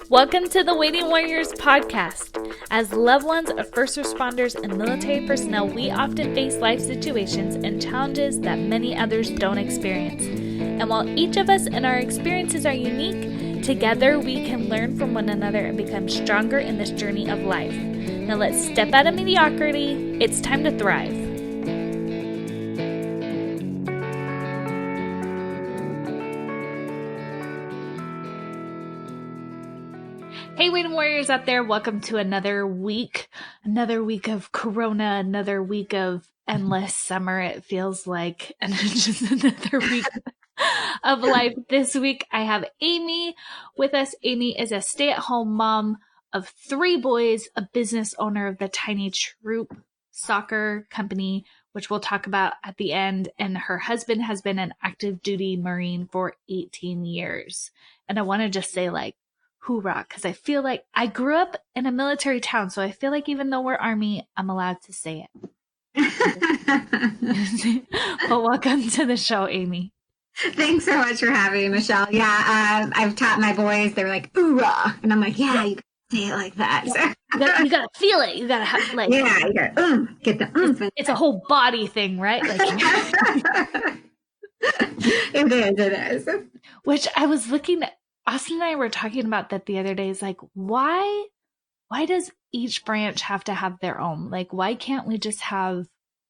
Welcome to the Waiting Warriors podcast. As loved ones of first responders and military personnel, we often face life situations and challenges that many others don't experience. And while each of us and our experiences are unique, together we can learn from one another and become stronger in this journey of life. Now let's step out of mediocrity. It's time to thrive. Hey, Waiting Warriors out there, welcome to another week of Corona, another week of endless summer, it feels like, and just another week of life. This week, I have Amy with us. Amy is a stay-at-home mom of 3 boys, a business owner of the Tiny Troop soccer company, which we'll talk about at the end, and her husband has been an active duty Marine for 18 years. And I want to just say, hoorah, because I feel like I grew up in a military town, so I feel like even though we're Army, I'm allowed to say it. Well, welcome to the show, Amy. Thanks so much for having me, Michelle. Yeah, I've taught my boys, they were like, hoorah, and I'm like, yeah, you gotta say it like that. Yeah. You gotta feel it. You gotta have, yeah, you gotta get the oomph. It's a whole body thing, right? It is. Which I was looking at, Austin and I were talking about that the other day. Is why does each branch have to have their own? Why can't we just have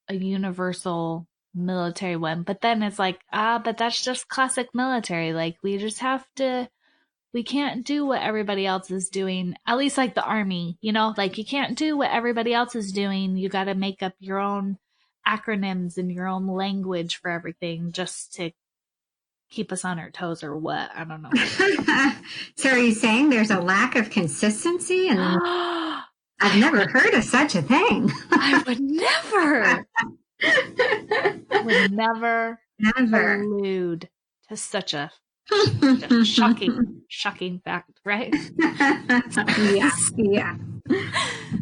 a universal military one? But then it's but that's just classic military. We can't do what everybody else is doing. At least the Army, you can't do what everybody else is doing. You got to make up your own acronyms and your own language for everything just to keep us on our toes, or what? I don't know. So are you saying there's a lack of consistency? And I've never heard of such a thing. I would never allude to such a shocking fact, right? Yeah.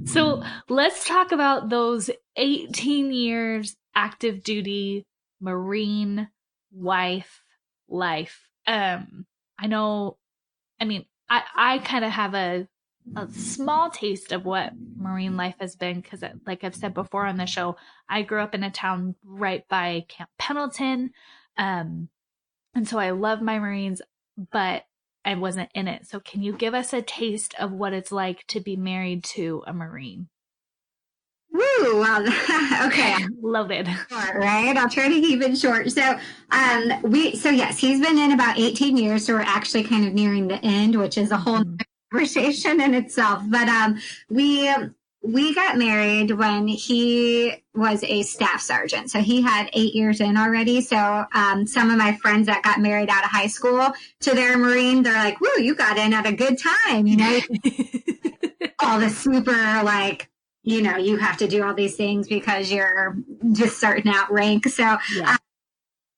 So let's talk about those 18 years active duty Marine wife life. I kind of have a small taste of what Marine life has been, because like I've said before on the show, I grew up in a town right by Camp Pendleton. And so I love my Marines, but I wasn't in it. So can you give us a taste of what it's like to be married to a Marine? Woo! Well, okay. Loaded. Short, right? I'll try to keep it short. So, yes, he's been in about 18 years. So we're actually kind of nearing the end, which is a whole conversation in itself. But we got married when he was a staff sergeant. So he had 8 years in already. So some of my friends that got married out of high school to their Marine, they're like, "Woo, you got in at a good time," all the super you have to do all these things because you're just starting out rank. So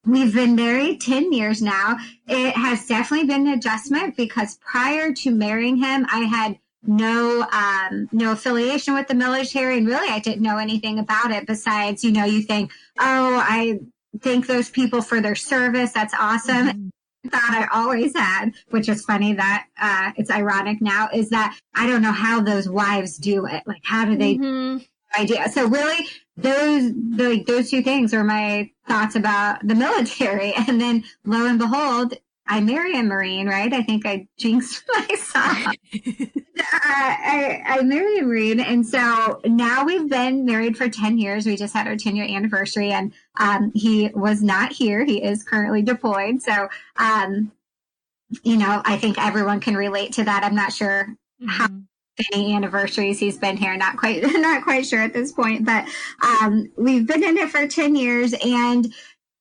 we've been married 10 years now. It has definitely been an adjustment because prior to marrying him, I had no affiliation with the military. And really, I didn't know anything about it besides, you think, oh, I thank those people for their service. That's awesome. Mm-hmm. Thought I always had, which is funny that it's ironic now, is that I don't know how those wives do it. How do they idea? So really those two things are my thoughts about the military. And then lo and behold, I marry a Marine, right? I think I jinxed myself. I marry a Marine. And so now we've been married for 10 years. We just had our 10-year anniversary, and he was not here. He is currently deployed. So, I think everyone can relate to that. I'm not sure how many anniversaries he's been here. Not quite sure at this point, but we've been in it for 10 years, and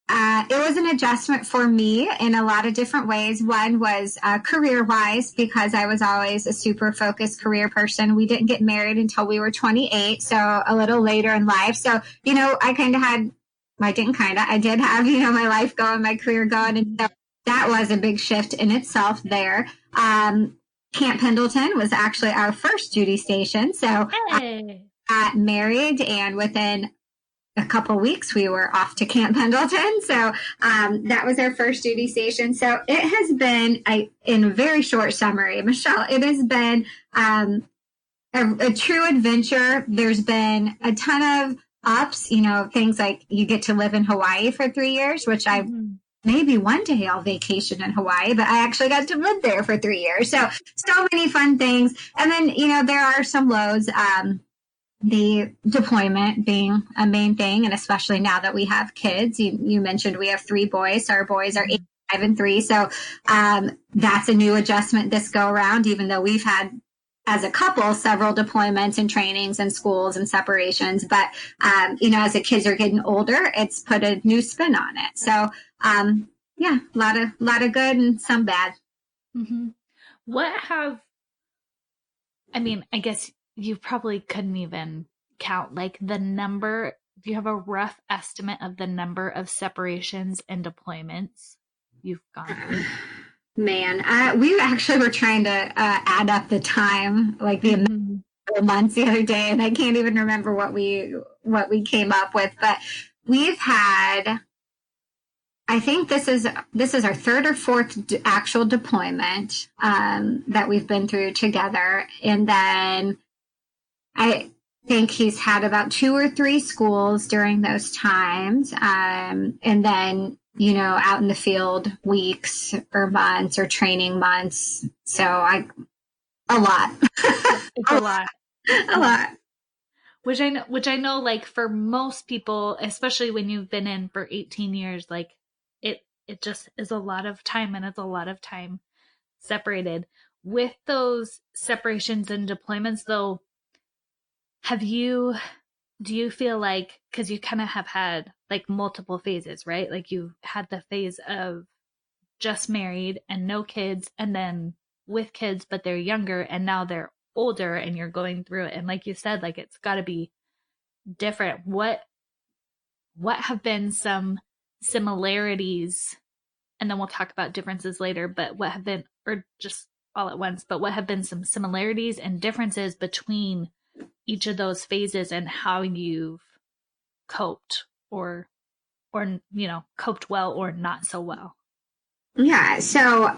it was an adjustment for me in a lot of different ways. One was career-wise, because I was always a super focused career person. We didn't get married until we were 28, so a little later in life. So, I did have, my life going, my career going. And so that was a big shift in itself there. Camp Pendleton was actually our first duty station. So I got married, and within a couple weeks, we were off to Camp Pendleton. So that was our first duty station. So it has been, in a very short summary, Michelle, it has been a true adventure. There's been a ton of ups, things like you get to live in Hawaii for 3 years, which I maybe one day I'll vacation in Hawaii, but I actually got to live there for 3 years. So many fun things. And then, there are some lows. The deployment being a main thing, and especially now that we have kids. You mentioned we have 3 boys. So our boys are 8, 5, and 3. So that's a new adjustment this go around, even though we've had, as a couple, several deployments and trainings and schools and separations. But, as the kids are getting older, it's put a new spin on it. So, yeah, a lot of good and some bad. Mm-hmm. I guess you probably couldn't even count, like, the number. Do you have a rough estimate of the number of separations and deployments you've gone through? Man, we actually were trying to add up the time, like the amount of months the other day, and I can't even remember what we came up with. But we've had, I think this is our 3rd or 4th actual deployment that we've been through together, and then I think he's had about 2 or 3 schools during those times, and then, out in the field weeks or months or training months. So a lot. It's a lot. A lot. Which I know, like, for most people, especially when you've been in for 18 years, like, it just is a lot of time, and it's a lot of time separated. With those separations and deployments, though, do you feel like, because you kind of have had, like, multiple phases, right? Like, you had the phase of just married and no kids, and then with kids, but they're younger, and now they're older, and you're going through it. And like you said, like, it's got to be different. What have been some similarities, and then we'll talk about differences later, but what have been, or just all at once, but what have been some similarities and differences between each of those phases and how you've coped or coped well or not so well? Yeah. So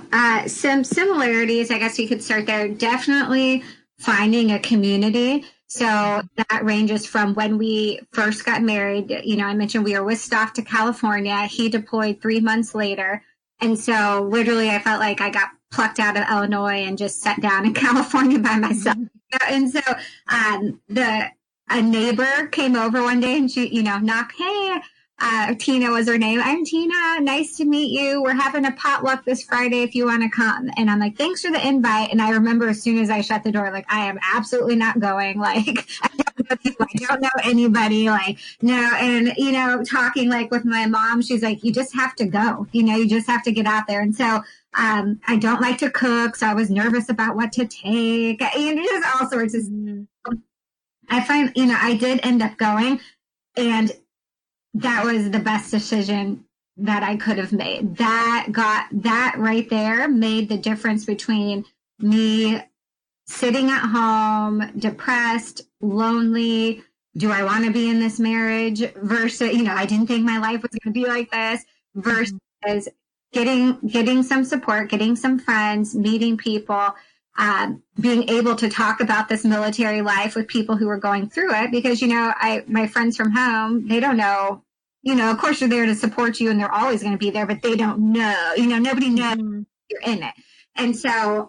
some similarities, I guess you could start there. Definitely finding a community. So that ranges from when we first got married. I mentioned we were whisked off to California. He deployed 3 months later. And so literally I felt like I got plucked out of Illinois and just sat down in California by myself. And so a neighbor came over one day and she, knocked, hey, Tina was her name. I'm Tina. Nice to meet you. We're having a potluck this Friday if you want to come. And I'm like, thanks for the invite. And I remember as soon as I shut the door, like, I am absolutely not going. Like, I don't know anybody. Like, no. And, talking like with my mom, she's like, you just have to go. You just have to get out there. And so I don't like to cook. So I was nervous about what to take. Just all sorts of stuff. I find, I did end up going, and that was the best decision that I could have made. That right there made the difference between me sitting at home, depressed, lonely. Do I want to be in this marriage? Versus, I didn't think my life was going to be like this. Versus getting some support, getting some friends, meeting people, being able to talk about this military life with people who are going through it. Because, my friends from home, they don't know, of course they're there to support you and they're always going to be there, but they don't know, nobody knows you're in it. And so,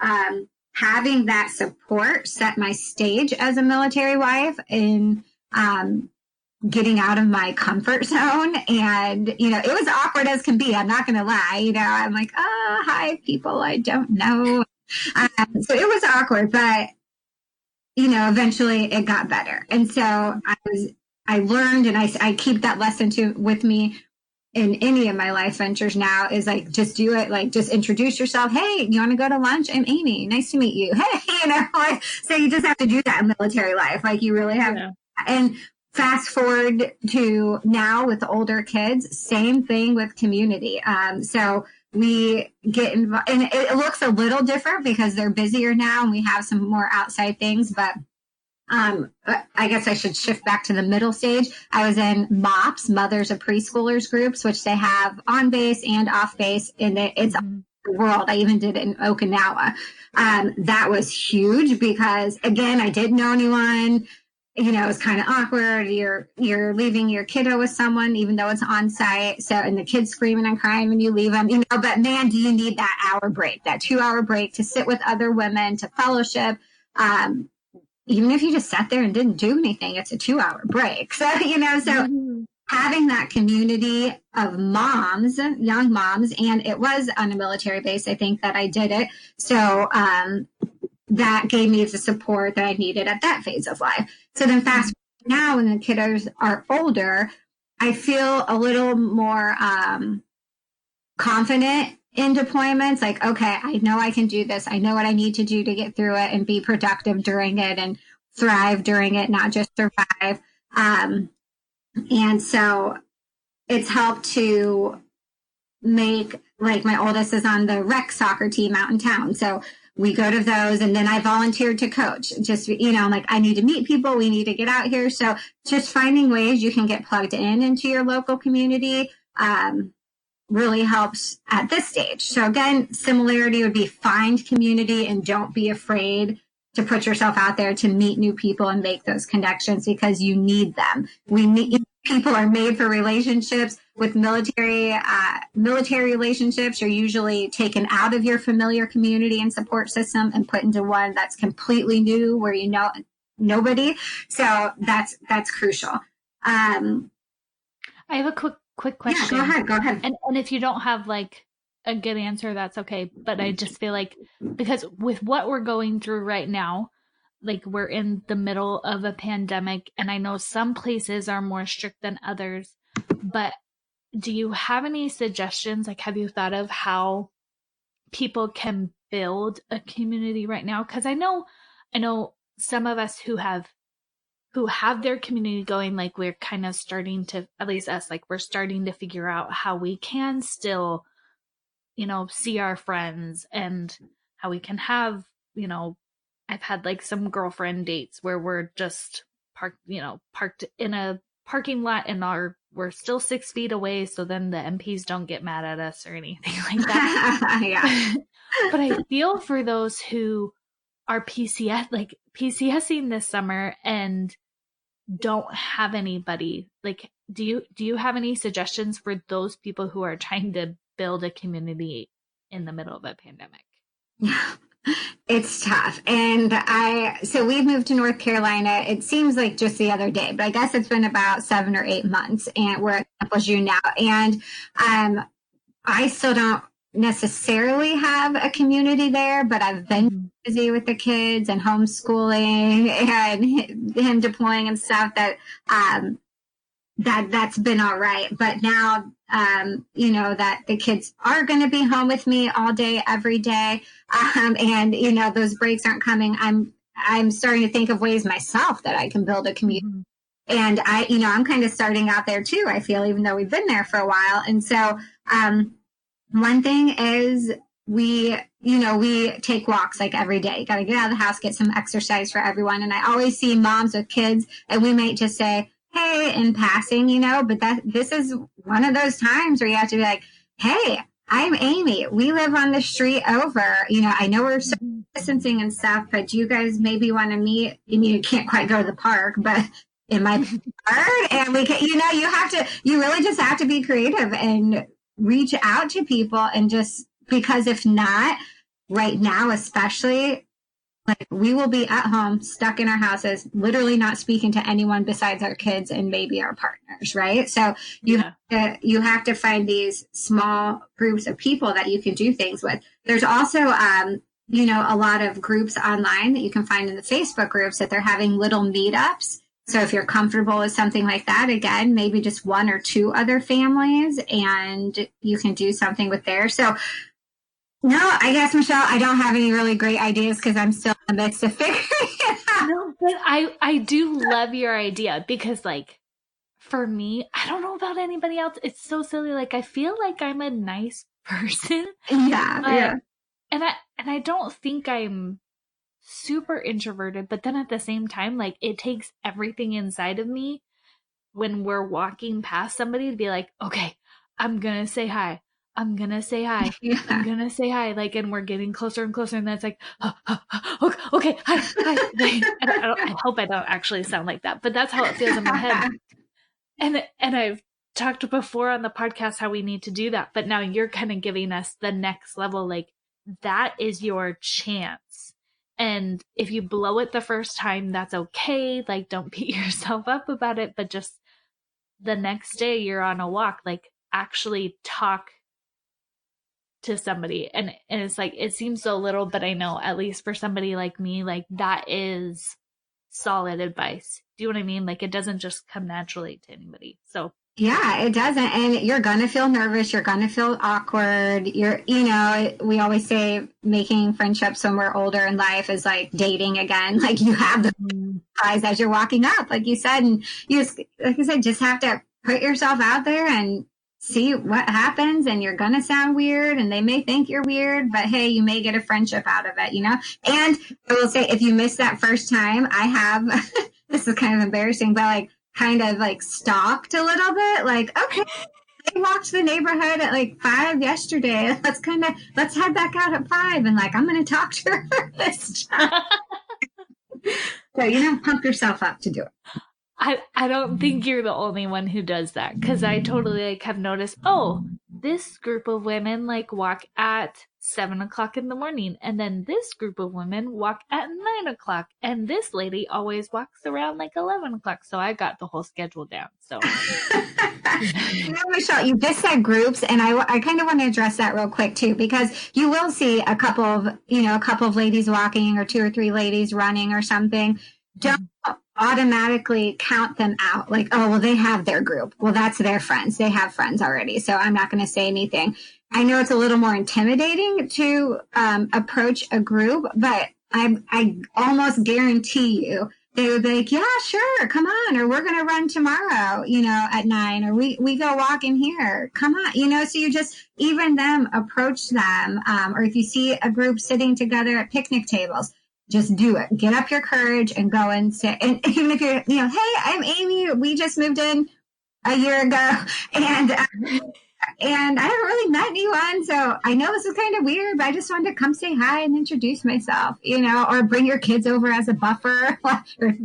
having that support set my stage as a military wife in, getting out of my comfort zone. And, it was awkward as can be. I'm not going to lie. I'm like, oh, hi, people I don't know. So it was awkward, but, eventually it got better. And so I learned, and I keep that lesson with me in any of my life ventures now, is like, just do it. Like, just introduce yourself. Hey, you want to go to lunch? I'm Amy. Nice to meet you. Hey, so you just have to do that in military life. Like, you really have. Yeah. And fast forward to now with the older kids, same thing with community. So we get involved, and it looks a little different because they're busier now and we have some more outside things, but I guess I should shift back to the middle stage. I was in MOPS, Mothers of Preschoolers groups, which they have on base and off base, and it's Mhm. the world. I even did it in Okinawa. That was huge because again, I didn't know anyone. You know, it's kind of awkward. You're leaving your kiddo with someone, even though it's on site. So, and the kid's screaming and crying when you leave them. You know, but man, do you need that hour break, that 2 hour break to sit with other women, to fellowship. Um, Even if you just sat there and didn't do anything, it's a 2 hour break. So, you know, so Mhm. having that community of moms, young moms, and it was on a military base, I think that I did it. So that gave me the support that I needed at that phase of life. So then fast now when the kiddos are older, I feel a little more confident in deployments. Like, okay, I know I can do this. I know what I need to do to get through it and be productive during it and thrive during it, not just survive. And so it's helped to make, like, my oldest is on the rec soccer team out in town. So we go to those, and then I volunteered to coach. Just, you know, I'm like, I need to meet people. We need to get out here. So just finding ways you can get plugged in into your local community really helps at this stage. So again, similarity would be find community and don't be afraid to put yourself out there to meet new people and make those connections because you need them. We need people are made for relationships. With military relationships are usually taken out of your familiar community and support system and put into one that's completely new where you know nobody. So that's crucial. I have a quick Yeah, question. go ahead. And if you don't have like a good answer, that's okay. But I just feel like because with what we're going through right now, like we're in the middle of a pandemic, and I know some places are more strict than others, but do you have any suggestions? Like, have you thought of how people can build a community right now? Because I know some of us who have their community going, like we're kind of starting to, at least us, like we're starting to figure out how we can still, you know, see our friends and how we can have, you know, I've had like some girlfriend dates where we're just parked in a parking lot and we're still 6 feet away. So then the MPs don't get mad at us or anything like that. Yeah. But I feel for those who are PCSing this summer and don't have anybody. Like, do you have any suggestions for those people who are trying to build a community in the middle of a pandemic? Yeah. It's tough. And so we've moved to North Carolina. It seems like just the other day, but I guess it's been about 7 or 8 months and we're at Temple June now. And I still don't necessarily have a community there, but I've been busy with the kids and homeschooling and him deploying and stuff that's been all right. But now, you know, that the kids are going to be home with me all day, every day. And, you know, those breaks aren't coming. I'm starting to think of ways myself that I can build a community. Mm-hmm. And you know, I'm kind of starting out there too, I feel, even though we've been there for a while. And so, one thing is we take walks like every day. Got to get out of the house, get some exercise for everyone. And I always see moms with kids and we might just say, hey, in passing, you know, but this is one of those times where you have to be like, hey, I'm Amy. We live on the street over. You know, I know we're social distancing and stuff, but do you guys maybe want to meet? I mean, you can't quite go to the park, but it might be hard. And we can, you know, you really just have to be creative and reach out to people and just, because if not, right now, especially, like we will be at home, stuck in our houses, literally not speaking to anyone besides our kids and maybe our partners, right? So you have to find these small groups of people that you can do things with. There's also, you know, a lot of groups online that you can find in the Facebook groups that they're having little meetups. So if you're comfortable with something like that, again, maybe just one or two other families and you can do something with there. So no, I guess, Michelle, I don't have any really great ideas because I'm still in the midst of figuring it out. No, but I do love your idea because like for me, I don't know about anybody else. It's so silly. Like I feel like I'm a nice person, Yeah, but yeah. and I don't think I'm super introverted, but then at the same time, like it takes everything inside of me when we're walking past somebody to be like, okay, I'm gonna say hi. I'm gonna say hi. I'm Yeah. gonna say hi. Like, and we're getting closer and closer, and then it's like, okay, okay, hi, hi. Like, I hope I don't actually sound like that, but that's how it feels in my head. And I've talked before on the podcast how we need to do that, but now you're kind of giving us the next level. Like, that is your chance. And if you blow it the first time, that's okay. Like, don't beat yourself up about it, but just the next day you're on a walk, like actually talk to somebody. And it's like, it seems so little, but I know at least for somebody like me, like that is solid advice. Do you know what I mean? Like it doesn't just come naturally to anybody. So Yeah, it doesn't. And you're going to feel nervous. You're going to feel awkward. We always say making friendships when we're older in life is like dating again. Like you have the surprise as you're walking up, like you said. And you just, like I said, just have to put yourself out there and see what happens. And you're going to sound weird and they may think you're weird, but hey, you may get a friendship out of it, And I will say, if you miss that first time, I have, this is kind of embarrassing, but like, kind of like stalked a little bit, like, okay, I walked the neighborhood at like 5 yesterday. Let's head back out at 5. And like, I'm going to talk to her this time. So, pump yourself up to do it. I don't think you're the only one who does that, because I totally like have noticed, oh, this group of women like walk at 7 o'clock in the morning, and then this group of women walk at 9 o'clock, and this lady always walks around like 11 o'clock. So I got the whole schedule down. So Michelle, you just said groups, and I kind of want to address that real quick too, because you will see a couple of ladies walking or 2 or 3 ladies running or something. Don't automatically count them out like, oh, well, they have their group. Well, that's their friends. They have friends already. So I'm not going to say anything. I know it's a little more intimidating to approach a group, but I almost guarantee you they would be like, yeah, sure, come on, or we're going to run tomorrow, at 9, or we go walking here, come on, so you just, even them, approach them, or if you see a group sitting together at picnic tables, just do it. Get up your courage and go and sit. And even if you're, hey, I'm Amy. We just moved in a year ago, and I haven't really met anyone, so I know this is kind of weird, but I just wanted to come say hi and introduce myself, or bring your kids over as a buffer, or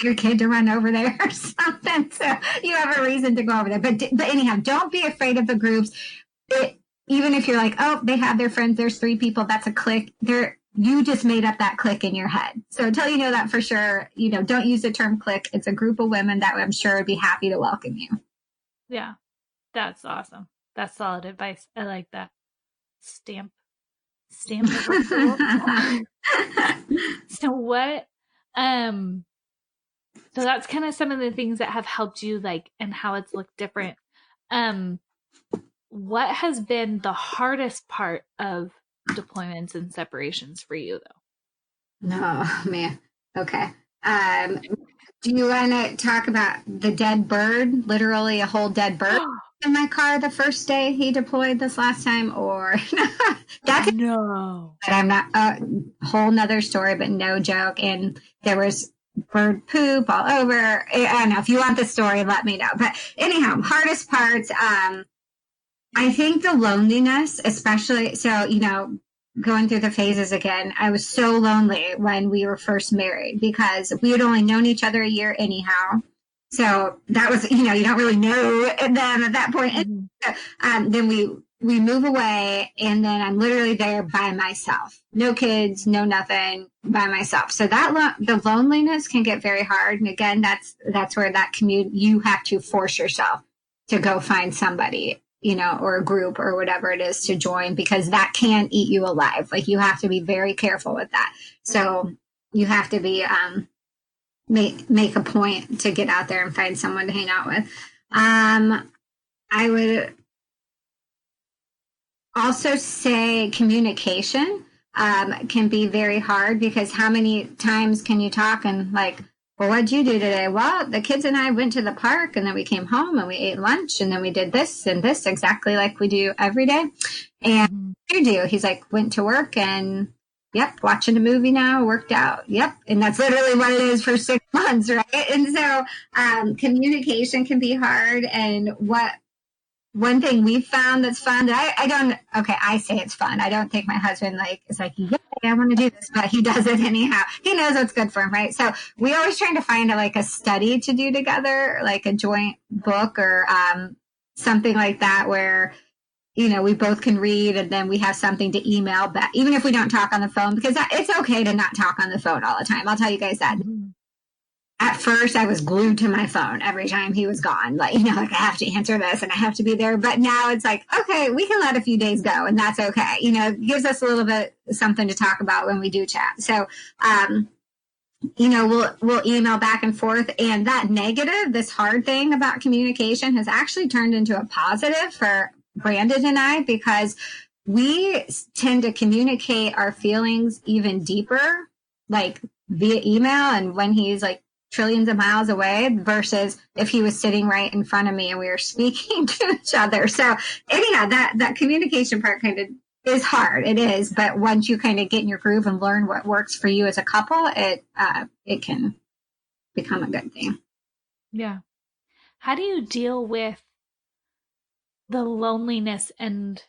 your kid to run over there or something. So you have a reason to go over there. But anyhow, don't be afraid of the groups. Even if you're like, oh, they have their friends, there's 3 people, that's a clique. You just made up that clique in your head. So until you know that for sure, don't use the term clique. It's a group of women that I'm sure would be happy to welcome you. Yeah, that's awesome. That's solid advice. I like that. Stamp of approval. So what, so that's kind of some of the things that have helped you, like, and how it's looked different. What has been the hardest part of deployments and separations for you, though? Oh, man. Okay. Do you want to talk about the dead bird? Literally a whole dead bird in my car the first day he deployed this last time, or that's no. But I'm not a whole nother story, but no joke. And there was bird poop all over. I don't know if you want the story, let me know. But anyhow, hardest parts. I think the loneliness, especially, so, going through the phases again, I was so lonely when we were first married because we had only known each other a year anyhow. So that was, you don't really know them at that point. Mm-hmm. Then we move away, and then I'm literally there by myself. No kids, no nothing, by myself. So the loneliness can get very hard. And again, that's where that commute, you have to force yourself to go find somebody, or a group or whatever it is to join, because that can eat you alive. Like you have to be very careful with that. So you have to be, make a point to get out there and find someone to hang out with. I would also say communication, can be very hard, because how many times can you talk and like, well, what'd you do today? Well, the kids and I went to the park, and then we came home and we ate lunch, and then we did this and this, exactly like we do every day. And you do. He's like, went to work and Yep, watching a movie now worked out. Yep, and that's literally what it is for 6 months, right? And so communication can be hard. And what one thing we've found that's fun that I don't, okay, I say it's fun. I don't think my husband is like, yeah, I want to do this, but he does it anyhow. He knows what's good for him, right? So we always trying to find a study to do together, like a joint book or something like that where, we both can read and then we have something to email back, even if we don't talk on the phone, because it's okay to not talk on the phone all the time. I'll tell you guys that. Mm-hmm. At first, I was glued to my phone every time he was gone. Like I have to answer this and I have to be there. But now it's like, okay, we can let a few days go and that's okay. It gives us a little bit something to talk about when we do chat. So, we'll email back and forth. And that negative, this hard thing about communication has actually turned into a positive for Brandon and I, because we tend to communicate our feelings even deeper, like via email and when he's like trillions of miles away versus if he was sitting right in front of me and we were speaking to each other. So anyhow, that communication part kind of is hard. It is. But once you kind of get in your groove and learn what works for you as a couple, it can become a good thing. Yeah. How do you deal with the loneliness and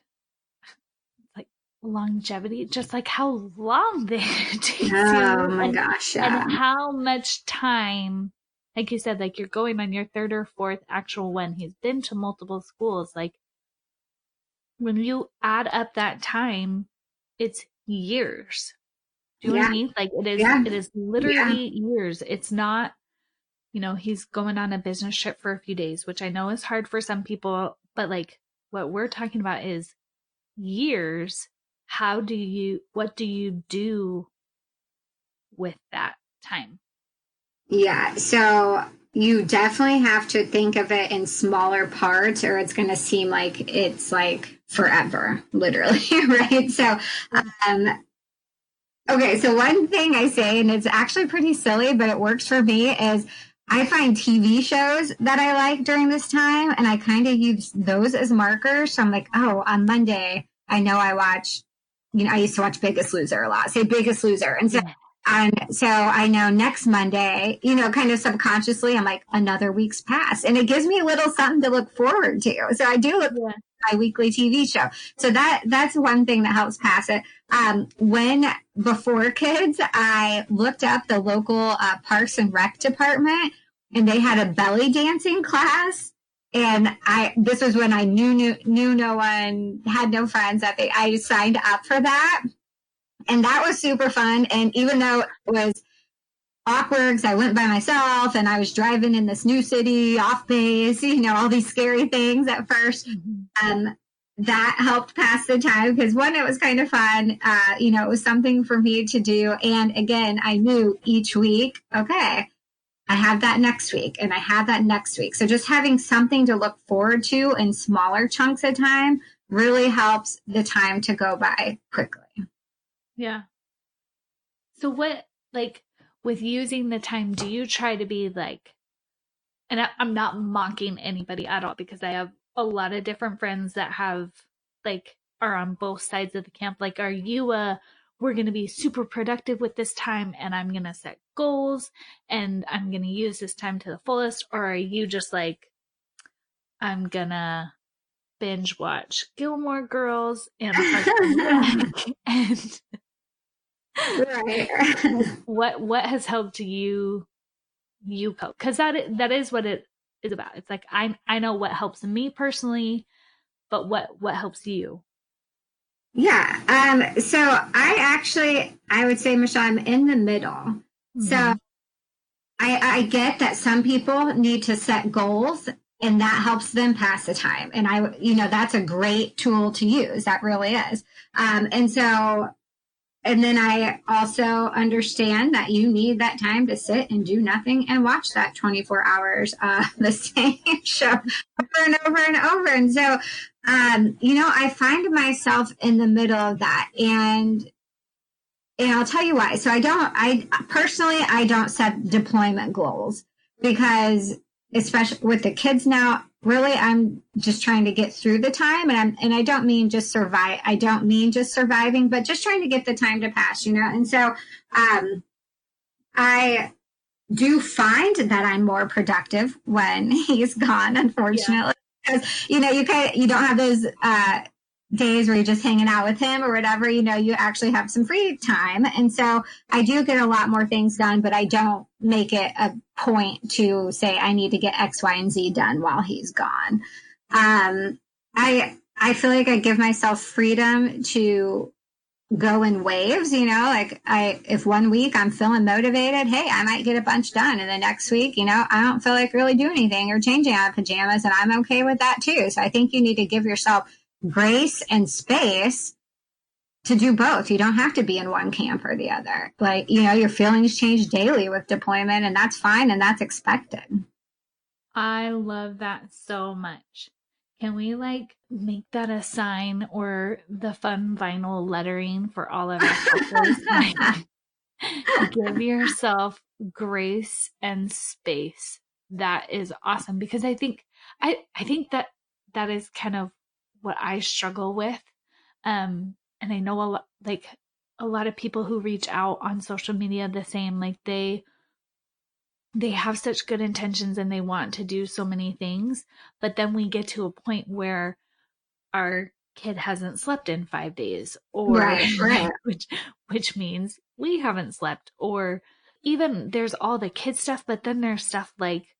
like longevity, just like how long they take my gosh. Yeah. And how much time, like you said, like you're going on your third or fourth actual one. He's been to multiple schools. Like when you add up that time, it's years. Do you know what I mean? Like it is literally years. It's not, he's going on a business trip for a few days, which I know is hard for some people, but like what we're talking about is years. What do you do with that time? Yeah. So you definitely have to think of it in smaller parts or it's going to seem like it's like forever, literally. Right. So, okay. So one thing I say, and it's actually pretty silly, but it works for me is I find TV shows that I like during this time and I kind of use those as markers. So I'm like, oh, on Monday, I know I watch, I used to watch Biggest Loser a lot, say Biggest Loser. And so, so I know next Monday, kind of subconsciously, I'm like, another week's passed. And it gives me a little something to look forward to. So I do look for my weekly TV show. So that's one thing that helps pass it. Before kids, I looked up the local Parks and Rec department and they had a belly dancing class. And this was when I knew no one, had no friends. I signed up for that. And that was super fun. And even though it was awkward, because I went by myself and I was driving in this new city off base, all these scary things at first, that helped pass the time because one, it was kind of fun. It was something for me to do. And again, I knew each week, okay, I have that next week and I have that next week. So just having something to look forward to in smaller chunks of time really helps the time to go by quickly. Yeah. So what, like with using the time, do you try to be like, and I'm not mocking anybody at all because I have a lot of different friends that have are on both sides of the camp. Like, are you we're going to be super productive with this time and I'm going to set goals and I'm going to use this time to the fullest? Or are you just like, I'm going to binge watch Gilmore Girls and and right. what has helped you cope? Because that is what it is about. It's like I know what helps me personally, but what helps you? Yeah. So I would say, Michelle, I'm in the middle. Mm-hmm. So I get that some people need to set goals and that helps them pass the time. And that's a great tool to use. That really is. And then I also understand that you need that time to sit and do nothing and watch that 24 hours, the same show over and over and over. And so, I find myself in the middle of that. And I'll tell you why. So I don't set deployment goals because especially with the kids now, really I'm just trying to get through the time, and I don't mean just survive. I don't mean just surviving, but just trying to get the time to pass, And so I do find that I'm more productive when he's gone, Yeah. unfortunately, because you don't have those days where you're just hanging out with him or whatever. You actually have some free time, and so I do get a lot more things done. But I don't make it a point to say I need to get X, Y, and Z done while he's gone. I feel like I give myself freedom to go in waves, like if one week I'm feeling motivated, hey, I might get a bunch done. And the next week, I don't feel like really doing anything or changing out of pajamas, and I'm okay with that too. So I think you need to give yourself grace and space to do both. You don't have to be in one camp or the other. Like, your feelings change daily with deployment, and that's fine and that's expected. I love that so much. Can we make that a sign or the fun vinyl lettering for all of our houses? Give yourself grace and space. That is awesome because I think that that is kind of what I struggle with. And I know a lot of people who reach out on social media the same, they have such good intentions and they want to do so many things, but then we get to a point where our kid hasn't slept in 5 days, or Right. which means we haven't slept, or even there's all the kid stuff, but then there's stuff like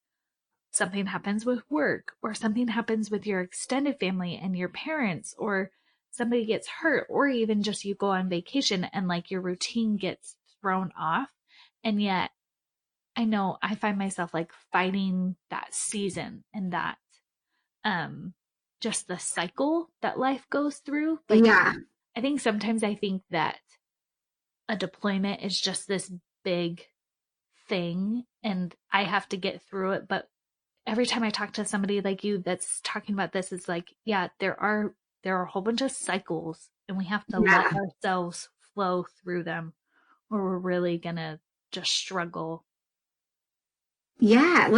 something happens with work, or something happens with your extended family and your parents, or somebody gets hurt, or even just you go on vacation and your routine gets thrown off. And yet I know I find myself fighting that season and that um just the cycle that life goes through. Yeah. I think sometimes I think that a deployment is just this big thing and I have to get through it. But every time I talk to somebody like you that's talking about this, it's yeah, there are a whole bunch of cycles and we have to let Yeah. ourselves flow through them or we're really gonna just struggle. Yeah,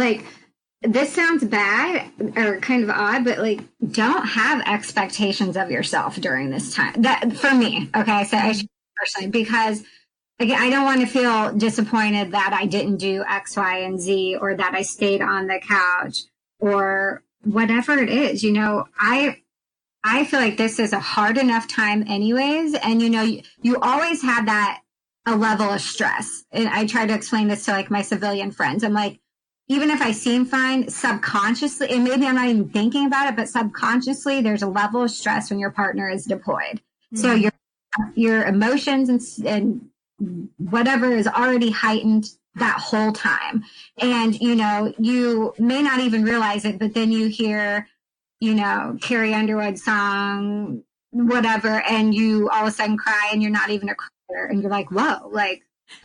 this sounds bad or kind of odd, but don't have expectations of yourself during this time. That for me, okay. So I Mhm. should personally, because again, I don't want to feel disappointed that I didn't do X, Y, and Z, or that I stayed on the couch, or whatever it is. I feel like this is a hard enough time anyways. And you always have that a level of stress. And I try to explain this to my civilian friends. I'm like, even if I seem fine, subconsciously, and maybe I'm not even thinking about it, but subconsciously there's a level of stress when your partner is deployed. So Mhm. your emotions and whatever is already heightened that whole time. And you may not even realize it, but then you hear Carrie Underwood song, whatever, and you all of a sudden cry and you're not even a crier and you're like, whoa,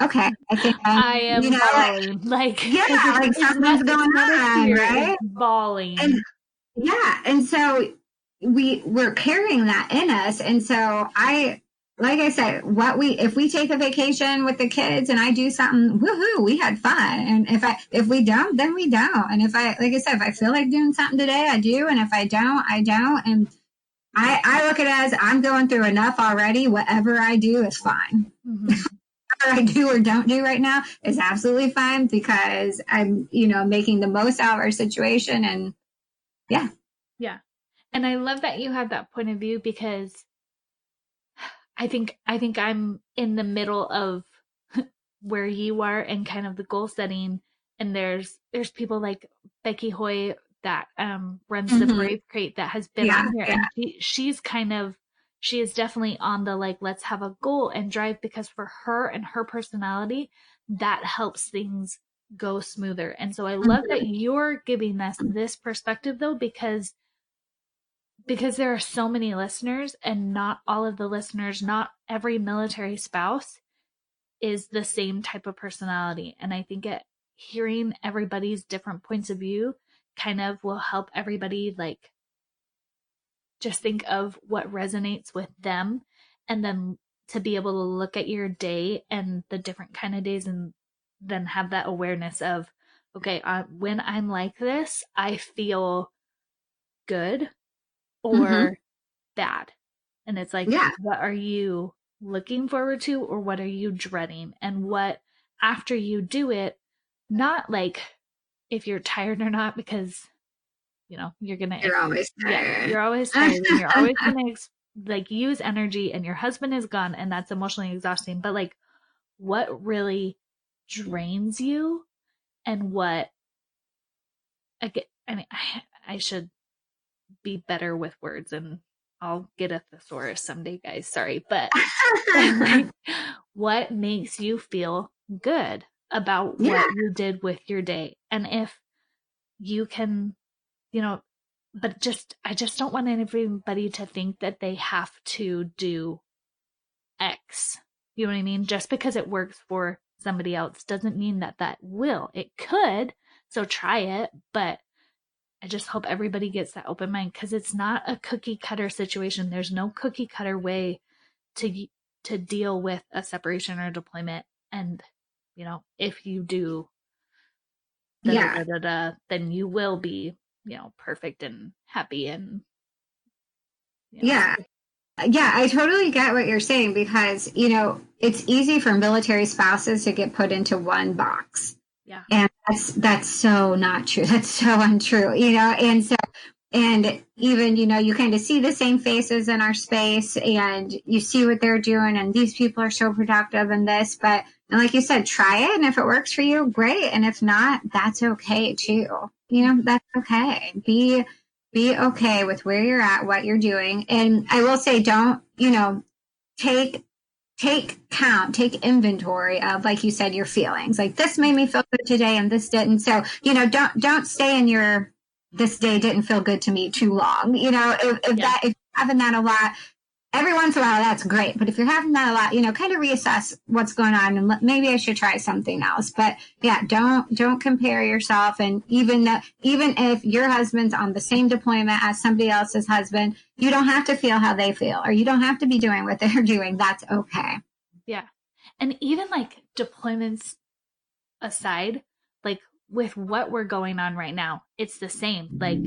okay, I think I am bawling. yeah, something's going It's not a on, tear, it's right? And bawling. yeah, and so we're carrying that in us. And so like I said, if we take a vacation with the kids and I do something, woohoo, we had fun. And if we don't, then we don't. And like I said, if I feel like doing something today, I do. And if I don't, I don't. And I look at it as I'm going through enough already. Whatever I do is fine. Mhm. Whatever I do or don't do right now is absolutely fine because I'm, making the most out of our situation. And yeah. Yeah. And I love that you have that point of view because I think I'm in the middle of where you are and kind of the goal setting. And there's people like Becky Hoy that runs the Mm-hmm. Brave Crate that has been Yeah. on here, Yeah. and she is definitely on the let's have a goal and drive, because for her and her personality that helps things go smoother. And so I love that you're giving us this perspective though, because there are so many listeners and not all of the listeners, not every military spouse is the same type of personality. And I think hearing everybody's different points of view kind of will help everybody just think of what resonates with them, and then to be able to look at your day and the different kind of days and then have that awareness of, okay, when I'm like this, I feel good Mm-hmm. or bad. And it's like, Yeah. what are you looking forward to or what are you dreading? And what, after you do it, not like if you're tired or not, because, you're going to, You're always yeah, tired. you're always tired and you're always going to like use energy and your husband is gone and that's emotionally exhausting. But like, what really drains you and what, I mean, I should be better with words and I'll get a thesaurus someday, guys. Sorry. But like, what makes you feel good about Yeah. what you did with your day? And if you can, you know, but I just don't want anybody to think that they have to do X. You know what I mean? Just because it works for somebody else doesn't mean that that will. It could. So try it, but I just hope everybody gets that open mind because it's not a cookie cutter situation. There's no cookie cutter way to to deal with a separation or deployment. And if you do da da Yeah. da da da, then you will be perfect and happy and Yeah. Yeah, I totally get what you're saying because, it's easy for military spouses to get put into one box. yeah, And that's so not true. That's so untrue, and even, you kind of see the same faces in our space and you see what they're doing and these people are so productive in this, and like you said, try it. And if it works for you, great. And if not, that's okay too. That's okay. Be okay with where you're at, what you're doing. And I will say, don't, take take inventory of, like you said, your feelings. Like, this made me feel good today and this didn't. So, don't stay in your this day didn't feel good to me too long. If yeah, you're having that a lot, every once in a while, that's great. But if you're having that a lot, kind of reassess what's going on and maybe I should try something else. But yeah, don't compare yourself. And even if your husband's on the same deployment as somebody else's husband, you don't have to feel how they feel, or you don't have to be doing what they're doing. That's okay. yeah. And even like deployments aside, like with what we're going on right now, it's the same. Like,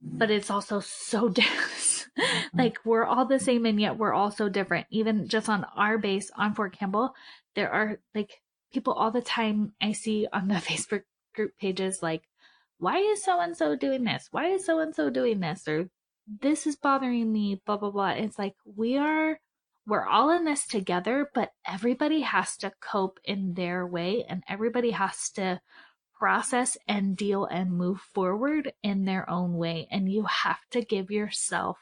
but it's also so different. Like, we're all the same and yet we're all so different. Even just on our base on Fort Campbell, there are like people all the time I see on the Facebook group pages like, why is so and so doing this? Why is so and so doing this? Or this is bothering me, blah blah blah. It's like we're all in this together, but everybody has to cope in their way and everybody has to process and deal and move forward in their own way. And you have to give yourself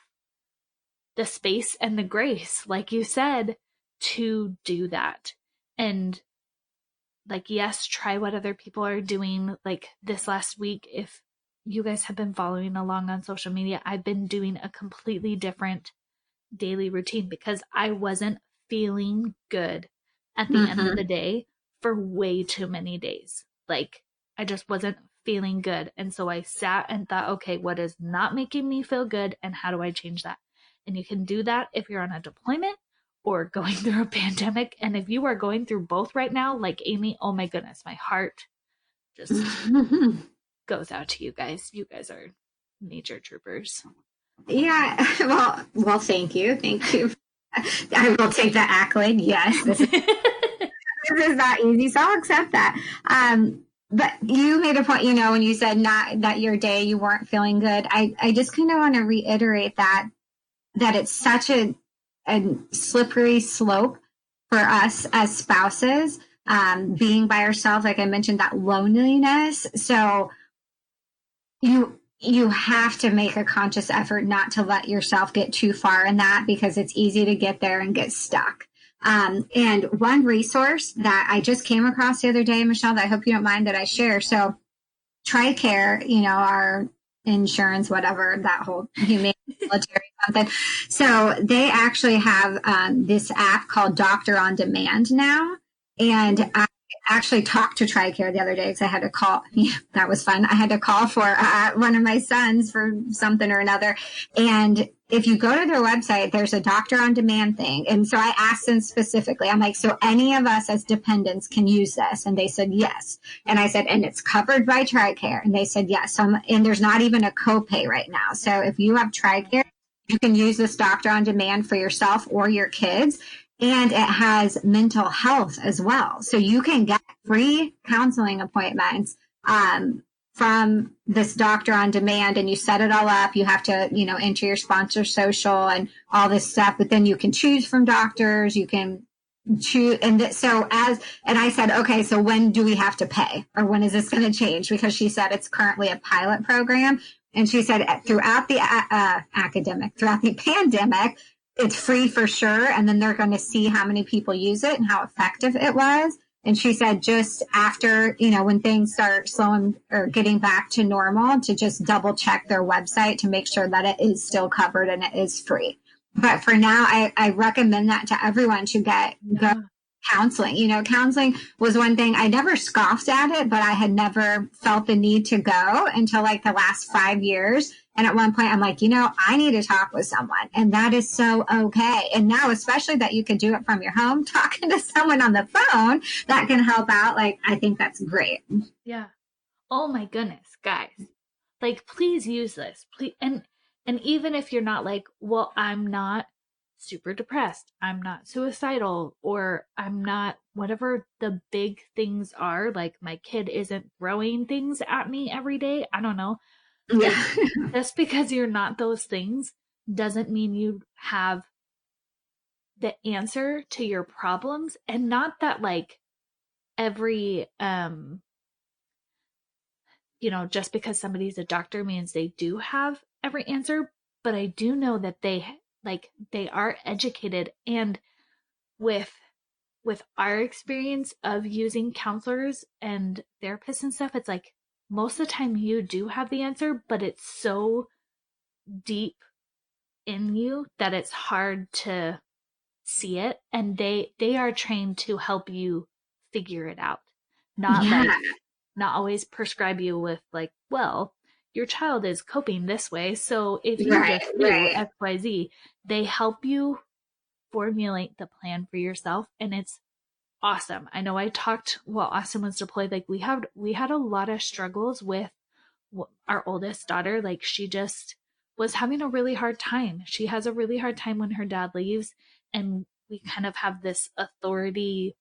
the space and the grace, like you said, to do that. And like, yes, try what other people are doing. Like this last week, if you guys have been following along on social media, I've been doing a completely different daily routine because I wasn't feeling good at the end of Mm-hmm. the day for way too many days. Like, I just wasn't feeling good. And so I sat and thought, okay, what is not making me feel good and how do I change that? And you can do that if you're on a deployment or going through a pandemic. And if you are going through both right now, like Amy, oh my goodness, my heart just goes out to you guys. You guys are nature troopers. Yeah. Well, thank you. Thank you. I will take the accolade. Yes, this is not easy, so I'll accept that. But you made a point, when you said not that your day you weren't feeling good. I just kind of want to reiterate that it's such a slippery slope for us as spouses, being by ourselves. Like I mentioned, that loneliness. So you have to make a conscious effort not to let yourself get too far in that because it's easy to get there and get stuck. And one resource that I just came across the other day, Michelle, that I hope you don't mind that I share. So TRICARE, our insurance, whatever, that whole humane military something. So they actually have this app called Doctor on Demand now. And actually talked to TRICARE the other day because I had to call. Yeah, that was fun. I had to call for one of my sons for something or another. And if you go to their website, there's a doctor on demand thing. And so I asked them specifically, I'm like, so any of us as dependents can use this? And they said, yes. And I said, and it's covered by TRICARE. And they said, yes. So and there's not even a copay right now. So if you have TRICARE, you can use this doctor on demand for yourself or your kids. And it has mental health as well. So you can get free counseling appointments from this doctor on demand, and you set it all up. You have to, enter your sponsor social and all this stuff, but then you can choose from doctors. You can choose. And I said, okay, so when do we have to pay, or when is this going to change? Because she said it's currently a pilot program. And she said throughout the pandemic, it's free for sure. And then they're going to see how many people use it and how effective it was. And she said just after, when things start slowing or getting back to normal, to just double check their website to make sure that it is still covered and it is free. But for now, I recommend that to everyone to go counseling. Counseling was one thing. I never scoffed at it, but I had never felt the need to go until like the last 5 years. And at one point I'm like, I need to talk with someone, and that is so okay. And now, especially that you can do it from your home, talking to someone on the phone that can help out. Like, I think that's great. Yeah. Oh my goodness, guys. Like, please use this. Please. And even if you're not like, well, I'm not super depressed, I'm not suicidal, or I'm not whatever the big things are, like my kid isn't throwing things at me every day. I don't know. Yeah. Just because you're not those things doesn't mean you have the answer to your problems. And not that like every just because somebody's a doctor means they do have every answer, but I do know that they are educated. And with our experience of using counselors and therapists and stuff, it's like most of the time you do have the answer, but it's so deep in you that it's hard to see it. And they are trained to help you figure it out, not not always prescribe you with like, well, your child is coping this way, so if you just do XYZ, they help you formulate the plan for yourself. And it's awesome. I know I talked while Austin was deployed, like we had a lot of struggles with our oldest daughter. Like, she just was having a really hard time. She has a really hard time when her dad leaves, and we kind of have this authority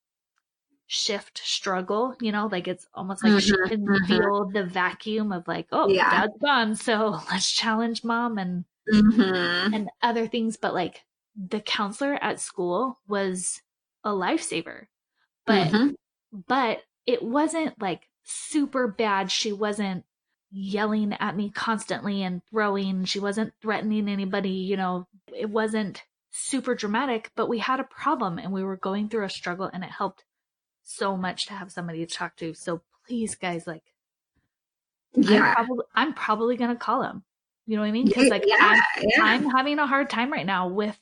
shift struggle, like it's almost like she can feel the vacuum of like, oh, dad's gone, so let's challenge mom and other things. But like the counselor at school was a lifesaver, but it wasn't like super bad. She wasn't yelling at me constantly and throwing. She wasn't threatening anybody, it wasn't super dramatic, but we had a problem and we were going through a struggle, and it helped so much to have somebody to talk to. So please, guys, like, I'm probably gonna call him. You know what I mean? Because like I'm having a hard time right now with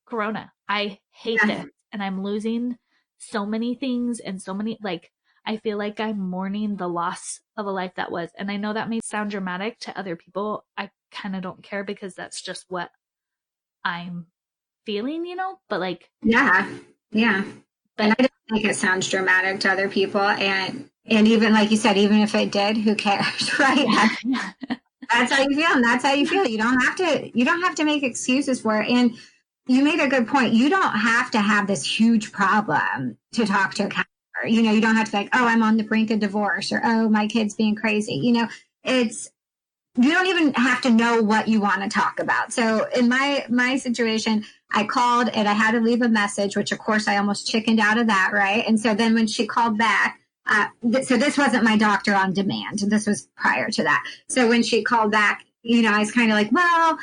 Corona. I hate this, and I'm losing so many things, and so many, like, I feel like I'm mourning the loss of a life that was. And I know that may sound dramatic to other people. I kind of don't care, because that's just what I'm feeling, but like, but and I don't think it sounds dramatic to other people. And even like you said, even if it did, who cares, right? That's how you feel, and that's how you feel. You don't have to make excuses for it. And you made a good point. You don't have to have this huge problem to talk to a counselor. You don't have to be like, oh, I'm on the brink of divorce, or oh, my kid's being crazy. You don't even have to know what you want to talk about. So in my situation, I called and I had to leave a message, which of course I almost chickened out of that, right? And so then when she called back, so this wasn't my doctor on demand. This was prior to that. So when she called back, I was kind of like, well,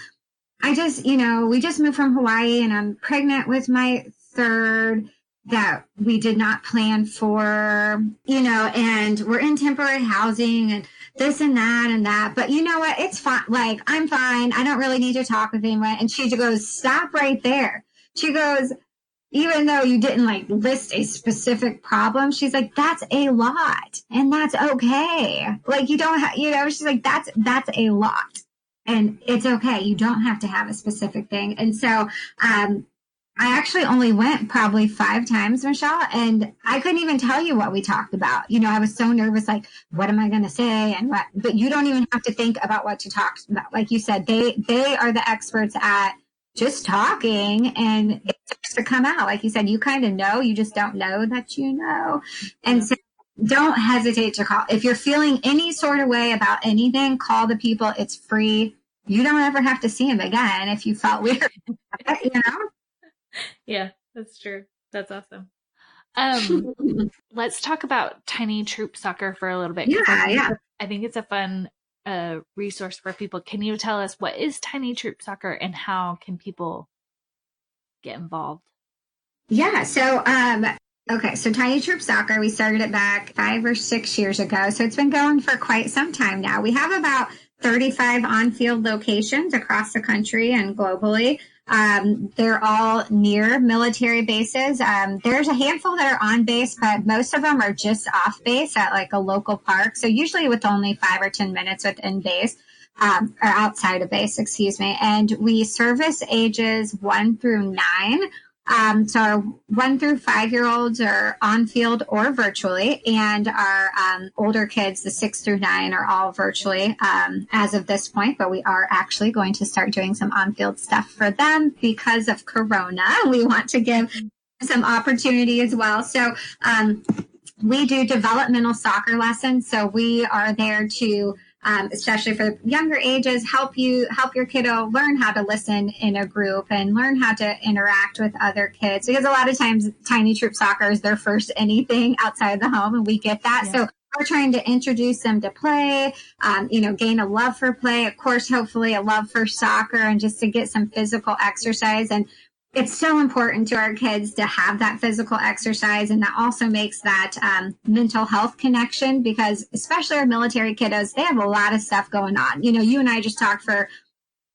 I just, we just moved from Hawaii, and I'm pregnant with my third that we did not plan for, and we're in temporary housing and this and that and that. But you know what? It's fine. Like, I'm fine. I don't really need to talk with anyone. And she goes, stop right there. She goes, even though you didn't like list a specific problem, she's like, that's a lot and that's okay. Like you don't have, she's like, that's a lot and it's okay. You don't have to have a specific thing. And so, I actually only went probably 5 times, Michelle, and I couldn't even tell you what we talked about. I was so nervous, like, what am I going to say? And what, but you don't even have to think about what to talk about. Like you said, they are the experts at just talking and it starts to come out. Like you said, you kind of know, you just don't know that you know. And so don't hesitate to call. If you're feeling any sort of way about anything, call the people. It's free. You don't ever have to see them again if you felt weird. Yeah, that's true. That's awesome. Let's talk about Tiny Troop Soccer for a little bit. I think it's a fun resource for people. Can you tell us what is Tiny Troop Soccer and how can people get involved? Yeah. So, okay. So Tiny Troop Soccer, we started it back 5 or 6 years ago. So it's been going for quite some time now. We have about 35 on-field locations across the country and globally. They're all near military bases. There's a handful that are on base, but most of them are just off base at like a local park. So usually with only 5 or 10 minutes within base, or outside of base, excuse me. And we service ages 1 through 9. So our 1 through 5-year-olds are on field or virtually, and our older kids, the 6 through 9, are all virtually as of this point. But we are actually going to start doing some on-field stuff for them because of Corona. We want to give some opportunity as well. So we do developmental soccer lessons. So we are there to especially for younger ages, help your kiddo learn how to listen in a group and learn how to interact with other kids. Because a lot of times Tiny Troop Soccer is their first anything outside the home, and we get that. Yeah. So we're trying to introduce them to play, gain a love for play, of course, hopefully a love for soccer, and just to get some physical exercise. And it's so important to our kids to have that physical exercise. And that also makes that mental health connection, because especially our military kiddos, they have a lot of stuff going on. You and I just talked for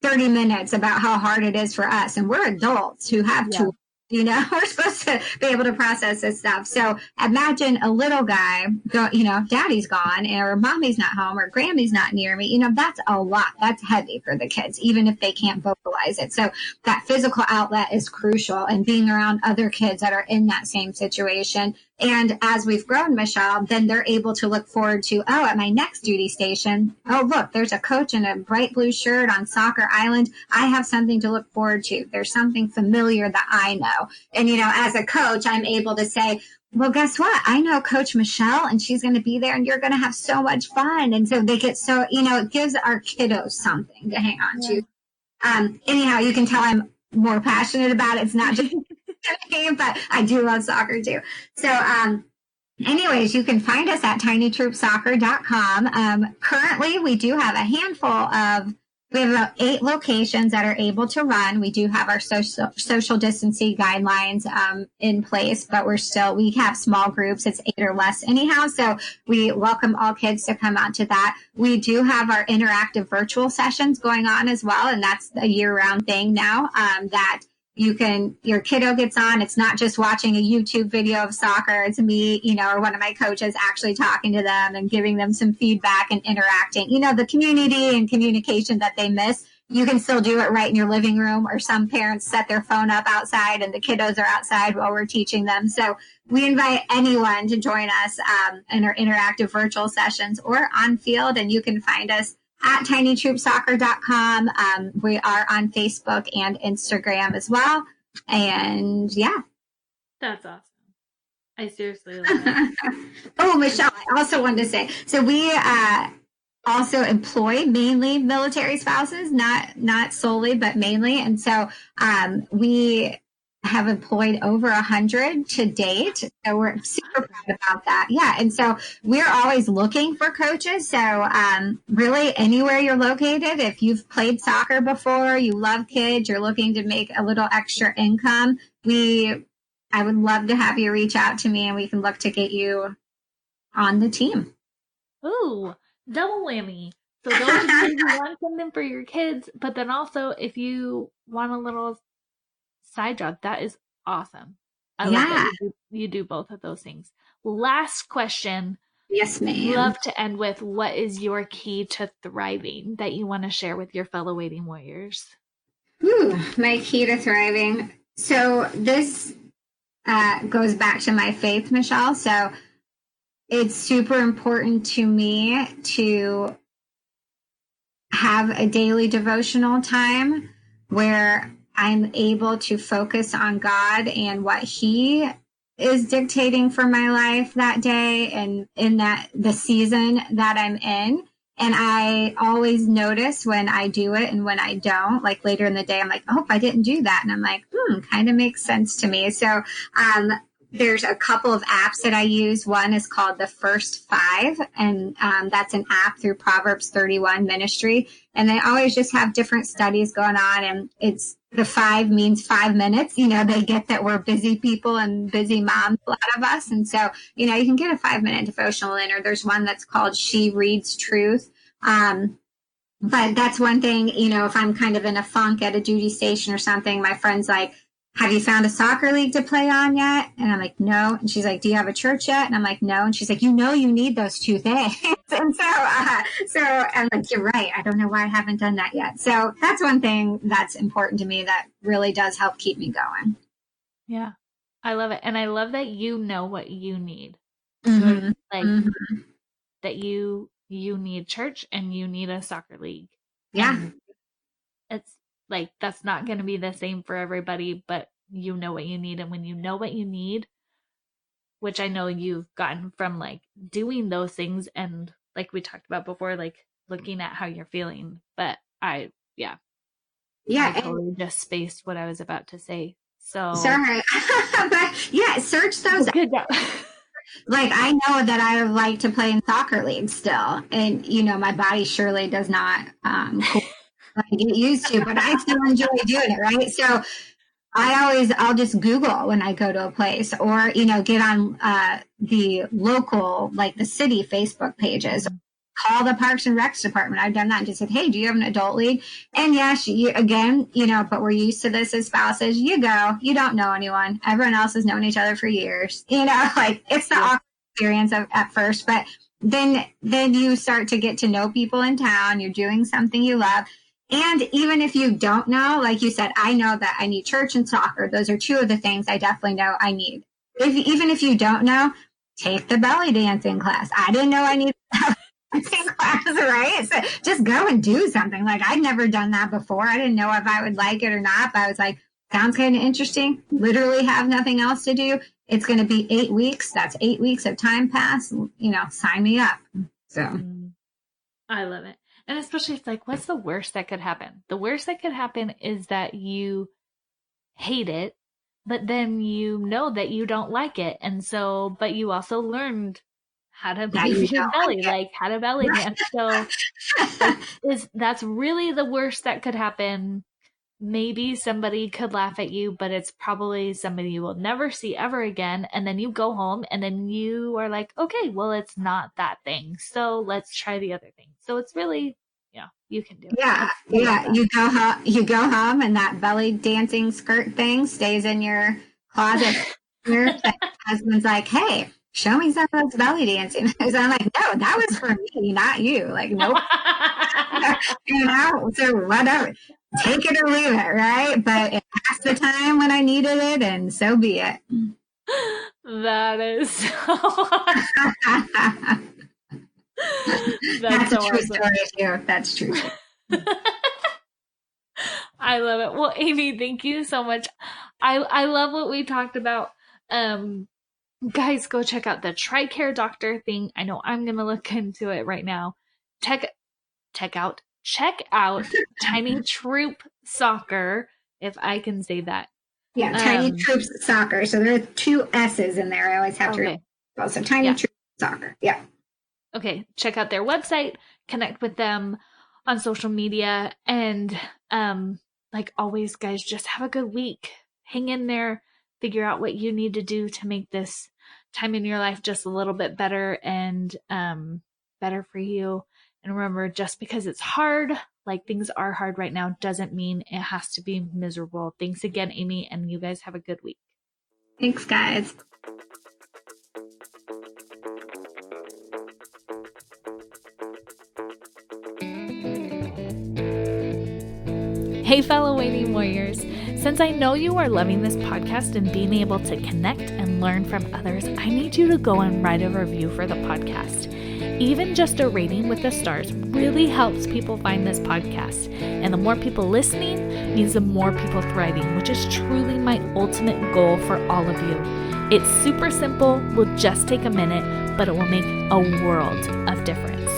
30 minutes about how hard it is for us. And we're adults who have tools. We're supposed to be able to process this stuff. So imagine a little guy, daddy's gone or mommy's not home or Grammy's not near me. That's a lot. That's heavy for the kids, even if they can't vocalize it. So that physical outlet is crucial, and being around other kids that are in that same situation. And as we've grown, Michelle, then they're able to look forward to, at my next duty station, look, there's a coach in a bright blue shirt on Soccer Island. I have something to look forward to. There's something familiar that I know. And, as a coach, I'm able to say, well, guess what? I know Coach Michelle, and she's going to be there, and you're going to have so much fun. And so they get it gives our kiddos something to hang on to. Anyhow, you can tell I'm more passionate about it. It's not just game, but I do love soccer too. So, anyways, you can find us at tinytroopsoccer.com. Currently, we do have a we have about 8 locations that are able to run. We do have our social distancing guidelines in place, but we have small groups. It's 8 or less anyhow. So we welcome all kids to come out to that. We do have our interactive virtual sessions going on as well. And that's a year-round thing now, that your kiddo gets on. It's not just watching a YouTube video of soccer. It's me, or one of my coaches actually talking to them and giving them some feedback and interacting. The community and communication that they miss, you can still do it right in your living room, or some parents set their phone up outside and the kiddos are outside while we're teaching them. So we invite anyone to join us in our interactive virtual sessions or on field, and you can find us at tinytroopsoccer.com. We are on Facebook and Instagram as well. And yeah. That's awesome. I seriously love it. Oh, Michelle, I also wanted to say, so we also employ mainly military spouses, not solely, but mainly. And so we have employed over 100 to date. So we're super proud about that. Yeah. And so we're always looking for coaches. So really anywhere you're located, if you've played soccer before, you love kids, you're looking to make a little extra income, I would love to have you reach out to me and we can look to get you on the team. Ooh, double whammy. So those are you want something for your kids, but then also if you want a little side job, that is awesome. I love that Yeah. you do both of those things. Last question. Yes, ma'am. Love to end with, what is your key to thriving that you want to share with your fellow waiting warriors? Whew, my key to thriving. So this goes back to my faith, Michelle. So it's super important to me to have a daily devotional time where I'm able to focus on God and what He is dictating for my life that day and in that the season that I'm in. And I always notice when I do it and when I don't. Like later in the day, I'm like, oh, I didn't do that. And I'm like, kind of makes sense to me. So there's a couple of apps that I use. One is called The First Five, and that's an app through Proverbs 31 Ministry. And they always just have different studies going on. And it's the five means 5 minutes. They get that we're busy people and busy moms, a lot of us. And so, you can get a 5 minute devotional in, or there's one that's called She Reads Truth. But that's one thing, if I'm kind of in a funk at a duty station or something, my friend's like, have you found a soccer league to play on yet? And I'm like, no. And she's like, do you have a church yet? And I'm like, no. And she's like, you need those two things. And so I'm like, you're right. I don't know why I haven't done that yet. So that's one thing that's important to me that really does help keep me going. Yeah. I love it. And I love that you know what you need. Mm-hmm. Like Mm-hmm. that you need church and you need a soccer league. Yeah. And it's like, that's not going to be the same for everybody, but you know what you need. And when you know what you need, which I know you've gotten from like doing those things and like we talked about before, like looking at how you're feeling. But I totally just spaced what I was about to say. So sorry. But yeah, search those. Good job. Like, I know that I like to play in soccer leagues still. And, my body surely does not get used to, but I still enjoy doing it, right? So I'll just Google when I go to a place or, get on the local, like the city Facebook pages, call the Parks and Recs department. I've done that and just said, hey, do you have an adult league? And yes, again, but we're used to this as spouses. You go, you don't know anyone. Everyone else has known each other for years. Like it's the awkward experience at first, but then you start to get to know people in town. You're doing something you love. And even if you don't know, like you said, I know that I need church and soccer. Those are two of the things I definitely know I need. Even if you don't know, take the belly dancing class. I didn't know I needed dancing class, right? So just go and do something. Like I'd never done that before. I didn't know if I would like it or not, but I was like, sounds kind of interesting. Literally have nothing else to do. It's going to be 8 weeks. That's 8 weeks of time pass. Sign me up. So I love it. And especially it's like, what's the worst that could happen? The worst that could happen is that you hate it, but then you know that you don't like it. And so, but you also learned how to move your belly, like how to belly dance. So that's really the worst that could happen. Maybe somebody could laugh at you, but it's probably somebody you will never see ever again. And then you go home and then you are like, okay, well, it's not that thing. So let's try the other thing. So it's really, you can do it. Yeah. You go home and that belly dancing skirt thing stays in your closet. Your husband's like, hey, show me some of those belly dancing. So I'm like, no, that was for me, not you. Like, nope. So whatever. Take it or leave it, right? But it passed the time when I needed it, and so be it. That is so That's a true story too. That's true. I love it. Well, Amy, thank you so much. I love what we talked about. Guys, go check out the TRICARE doctor thing. I know I'm gonna look into it right now. Check out Tiny Troop Soccer, if I can say that. Yeah, Tiny Troops Soccer. So there are 2 S's in there. I always have to. So Tiny Troops Soccer. Yeah. Okay, check out their website, connect with them on social media, and like always, guys, just have a good week. Hang in there, figure out what you need to do to make this time in your life just a little bit better and better for you. And remember, just because it's hard, like things are hard right now, doesn't mean it has to be miserable. Thanks again, Amy, and you guys have a good week. Thanks, guys. Hey, fellow Waiting Warriors. Since I know you are loving this podcast and being able to connect and learn from others, I need you to go and write a review for the podcast. Even just a rating with the stars really helps people find this podcast. And the more people listening means the more people thriving, which is truly my ultimate goal for all of you. It's super simple, will just take a minute, but it will make a world of difference.